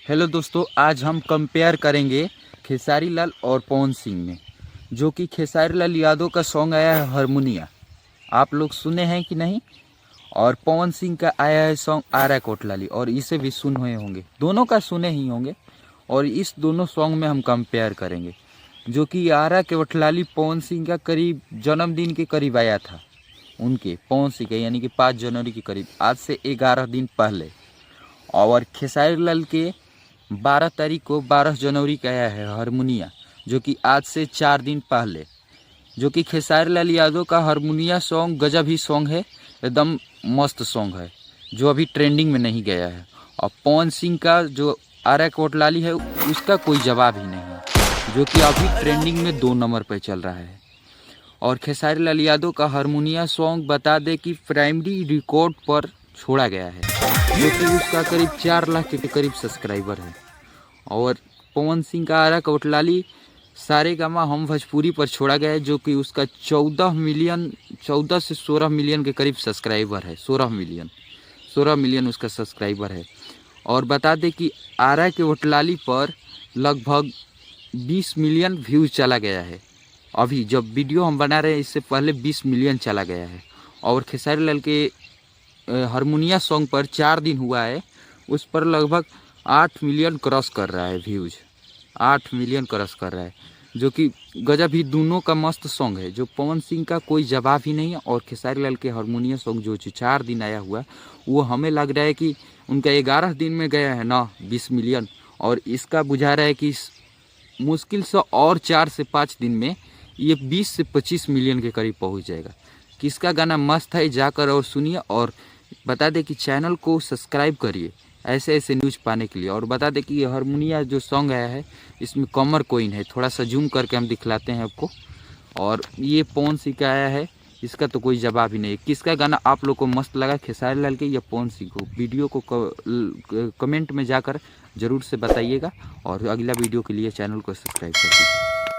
Hello दोस्तों, आज हम कंपेयर करेंगे खेसारी लाल और पवन सिंह में। जो कि खेसारी लाल यादव का सॉन्ग आया है हारमोनिया, आप लोग सुने हैं कि नहीं। और पवन सिंह का आया है सॉन्ग आरा कोटलाली, और इसे भी सुन हुए होंगे, दोनों का सुने ही होंगे। और इस दोनों सॉन्ग में हम कंपेयर करेंगे। जो कि आरा कोटलाली पवन सिंह का करीब जन्मदिन के करीब आया था, उनके पवन सिंह के, यानी कि 5 जनवरी के करीब, आज से 11 दिन पहले। और खेसारी लाल के 12 तारीख को 12 जनवरी का आया है हारमोनिया, जो कि आज से 4 दिन पहले। जो कि खेसारी लाल यादव का हारमोनिया सॉन्ग गजब ही सॉन्ग है, एकदम मस्त सॉन्ग है, जो अभी ट्रेंडिंग में नहीं गया है। और पवन सिंह का जो आरा कोटलाली है, उसका कोई जवाब ही नहीं है, जो कि अभी ट्रेंडिंग में 2 नंबर पर चल रहा है। और खेसारी लाल यादव का हारमोनिया सॉन्ग बता दे कि प्राइमरी रिकॉर्ड पर छोड़ा गया है, जो कि उसका करीब 4 लाख के करीब सब्सक्राइबर है। और पवन सिंह का आरा कोटलाली सारेगामा हम भोजपुरी पर छोड़ा गया है, जो कि उसका 14 से 16 मिलियन के करीब सब्सक्राइबर है। 16 मिलियन उसका सब्सक्राइबर है। और बता दें कि आरा कोटलाली पर लगभग 20 मिलियन व्यूज चला गया है। अभी जब वीडियो हम बना रहे हैं, इससे पहले 20 मिलियन चला गया है। और खेसारी लाल के हारमोनिया सॉन्ग पर 4 दिन हुआ है, उस पर लगभग 8 मिलियन क्रॉस कर रहा है व्यूज। 8 मिलियन क्रॉस कर रहा है, जो कि गजब ही दोनों का मस्त सॉन्ग है, जो पवन सिंह का कोई जवाब ही नहीं है। और खेसारी लाल के हारमोनिया सॉन्ग जो 4 दिन आया हुआ, वो हमें लग रहा है कि उनका 11 दिन में गया है ना 20 मिलियन। और इसका बुझा रहा है कि मुश्किल से और 4 से 5 दिन में ये 20 से 25 मिलियन के करीब पहुंच जाएगा। किसका गाना मस्त है, जाकर और सुनिए। और बता दें कि चैनल को सब्सक्राइब करिए ऐसे ऐसे न्यूज़ पाने के लिए। और बता दें कि ये हारमोनिया जो सॉन्ग आया है, इसमें कमर कोइन है, थोड़ा सा जूम करके हम दिखलाते हैं आपको। और ये पवन सिंह का आया है, इसका तो कोई जवाब ही नहीं। किसका गाना आप लोग को मस्त लगा, खेसारी लाल के या पवन सिंह को? वीडियो को कमेंट में जाकर ज़रूर से बताइएगा। और अगला वीडियो के लिए चैनल को सब्सक्राइब कर दीजिए।